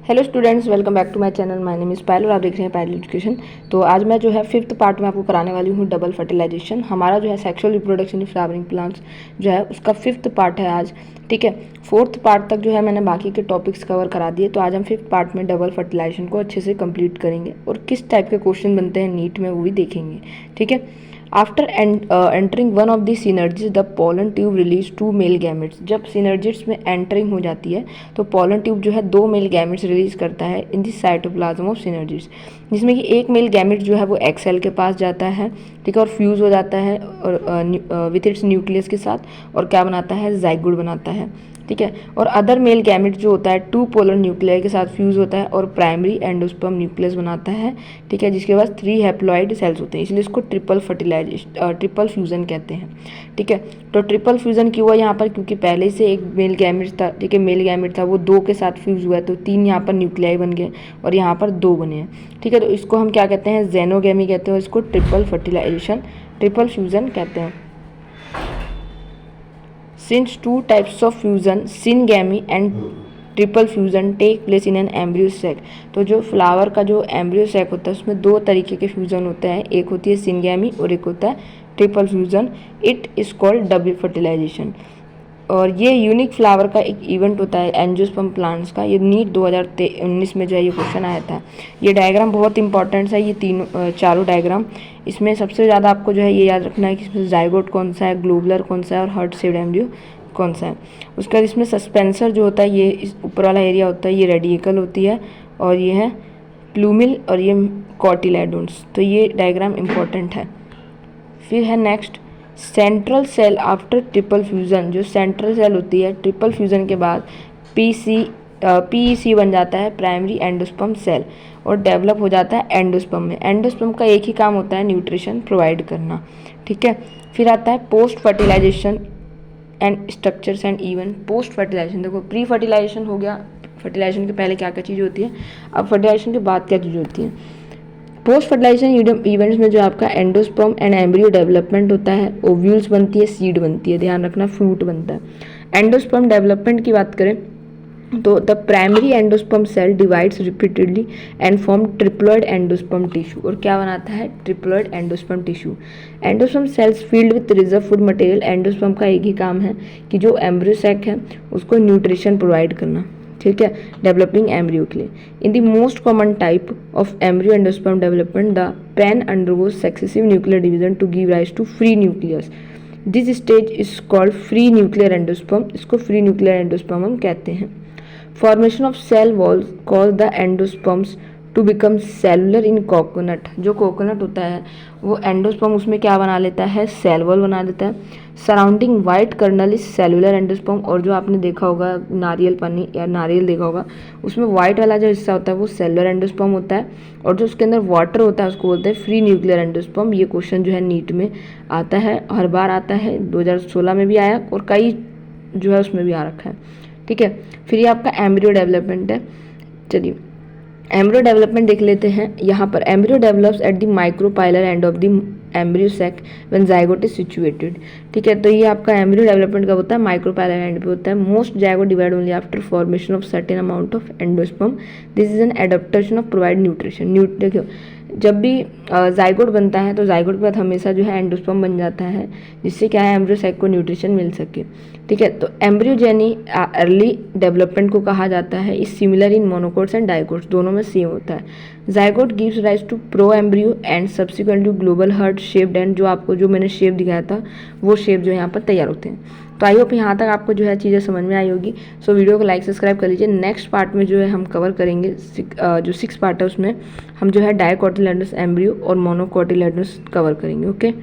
Hello students, welcome back to my channel. My name is Payal और आप देख रहे हैं पायल एजुकेशन। तो आज मैं जो है 5th पार्ट में आपको कराने वाली हूँ डबल फर्टिलाइजेशन। हमारा जो है sexual reproduction in flowering plants जो है उसका 5th पार्ट है आज। ठीक है, 4th पार्ट तक जो है मैंने बाकी के टॉपिक्स कवर करा दिए। तो आज हम 5th पार्ट में डबल फर्टिलाइजेशन को अच्छे से कंप्लीट करेंगे और किस टाइप के क्वेश्चन बनते हैं नीट में वो भी देखेंगे। ठीक है, after entering one of the synergids the pollen tube release 2 male gametes. जब सिनर्जिस में एंटरिंग हो जाती है तो पोलन ट्यूब जो है 2 मेल गैमेट्स रिलीज करता है in the cytoplasm of synergids, जिसमें कि एक मेल गैमेट जो है वो एक्स सेल के पास जाता है। ठीक है, और फ्यूज़ हो जाता है और विथ इट्स न्यूक्लियस के साथ, और क्या बनाता है, जाइगोट बनाता है। ठीक है, और अदर मेल गैमेट जो होता है 2 पोलर न्यूक्लियर के साथ फ्यूज़ होता है और प्राइमरी एंडोस्पर्म न्यूक्लियस बनाता है। ठीक है, जिसके पास 3 हैप्लॉइड सेल्स होते हैं, इसलिए इसको ट्रिपल फ्यूज़न कहते हैं। ठीक है, तो ट्रिपल फ्यूज़न क्यों हुआ यहाँ पर, क्योंकि पहले से एक मेल गैमेट था। ठीक है, मेल गैमेट था वो 2 के साथ फ्यूज़ हुआ है, तो 3 यहाँ पर न्यूक्लियाई बन गए और यहाँ पर 2 बने हैं। ठीक है, तो इसको हम क्या कहते हैं, जेनोगेमी कहते हैं, और इसको ट्रिपल फर्टिलाइजेशन, ट्रिपल फ्यूज़न कहते हैं। Since 2 types of fusion, syngamy and triple fusion take place in an embryo sac. तो जो फ्लावर का जो एम्ब्रियो सैक होता है उसमें 2 तरीके के फ्यूज़न होते हैं, एक होती है सिंगैमी और एक होता है triple fusion. It is called double fertilisation. और ये यूनिक फ्लावर का एक इवेंट होता है एंजियोस्पर्म प्लांट्स का। ये नीट 2019 में जो है ये क्वेश्चन आया था। ये डायग्राम बहुत इंपॉर्टेंट है, ये चारों डायग्राम। इसमें सबसे ज़्यादा आपको जो है ये याद रखना है कि इसमें जाइगोट कौन सा है, ग्लोबुलर कौन सा है और हार्ट शेप्ड एम्ब्रियो कौन सा है। उसके बाद इसमें सस्पेंसर जो होता है, ये इस ऊपर वाला एरिया होता है, ये रेडिकल होती है, और ये है प्लूमिल और ये कॉटिलेडोन्स। तो ये डायग्राम इम्पॉर्टेंट है। फिर है next central cell after triple fusion. जो सेंट्रल सेल होती है ट्रिपल फ्यूज़न के बाद पीईसी बन जाता है, प्राइमरी एंडोस्पर्म सेल, और डेवलप हो जाता है एंडोस्पर्म में। एंडोस्पर्म का एक ही काम होता है, न्यूट्रिशन प्रोवाइड करना। ठीक है, फिर आता है post fertilisation and structures and even post fertilisation. देखो, प्री फर्टिलाइजेशन हो गया, फर्टिलाइजेशन के पहले क्या क्या चीज़ होती है, अब फर्टिलाइजेशन के बाद क्या चीज़ होती है। पोस्ट फर्टिलाइजेशन इवेंट्स में जो आपका एंडोस्पर्म एंड एम्ब्रियो डेवलपमेंट होता है, ओव्यूल्स बनती है, सीड बनती है, ध्यान रखना फ्रूट बनता है। एंडोस्पर्म डेवलपमेंट की बात करें तो the primary endosperm cell divides repeatedly and form triploid endosperm tissue. और क्या बनाता है, triploid endosperm tissue. Endosperm cells filled with reserve food material. Endosperm का एक ही काम है कि जो एम्ब्रियो सैक है उसको न्यूट्रिशन प्रोवाइड करना। ठीक है, डेवलपिंग एम्ब्रियो के लिए। In the most common type of embryo endosperm development the PEN undergoes successive nuclear division to give rise to free nucleus. This stage is called free nuclear endosperm. इसको free nuclear endosperm हम कहते हैं। Formation of cell walls cause the endosperms to become cellular in coconut. जो coconut होता है वो endosperm उसमें क्या बना लेता है, सेल वॉल बना देता है। Surrounding white kernel is cellular endosperm. और जो आपने देखा होगा नारियल पानी या नारियल देखा होगा, उसमें वाइट वाला जो हिस्सा होता है वो सेलुलर एंडोस्पर्म होता है, और जो उसके अंदर वाटर होता है उसको बोलते हैं फ्री न्यूक्लियर एंडोस्पर्म। ये क्वेश्चन जो है नीट में आता है, हर बार आता है, 2016 में भी आया और कई जो है उसमें भी आ रखा है। ठीक है, फिर ये आपका एम्ब्रियो डेवलपमेंट है। चलिए एम्ब्रियो डेवलपमेंट देख लेते हैं। यहाँ पर embryo develops at the micropylar end of the embryo sac when zygote is situated. ठीक है, तो ये आपका एम्ब्रियो डेवलपमेंट कब होता है, माइक्रोपाइलर एंड पे होता है। Most zygote divide only after formation of certain amount of endosperm. This is an adaptation of provide nutrition. देखियो, जब भी जाइगोट बनता है तो जाइगोट के बाद हमेशा जो है एंडोस्पर्म बन जाता है, जिससे क्या है, एम्ब्रियो सैक को न्यूट्रिशन मिल सके। ठीक है, तो एम्ब्रियोजेनी अर्ली डेवलपमेंट को कहा जाता है। Is similar in monocots and dicots, दोनों में सेम होता है। Zygote gives rise to pro embryo and subsequently global heart shaped and जो आपको जो मैंने शेप दिखाया था वो शेप जो यहाँ पर तैयार होते हैं। तो आई होप यहाँ तक आपको जो है चीज़ें समझ में आई होगी। सो वीडियो को लाइक सब्सक्राइब कर लीजिए। नेक्स्ट पार्ट में जो है हम कवर करेंगे जो 6 पार्ट है उसमें हम जो है डाइकोटिलेडोनस एम्ब्रियो और मोनोकोटिलेडोनस कवर करेंगे। ओके।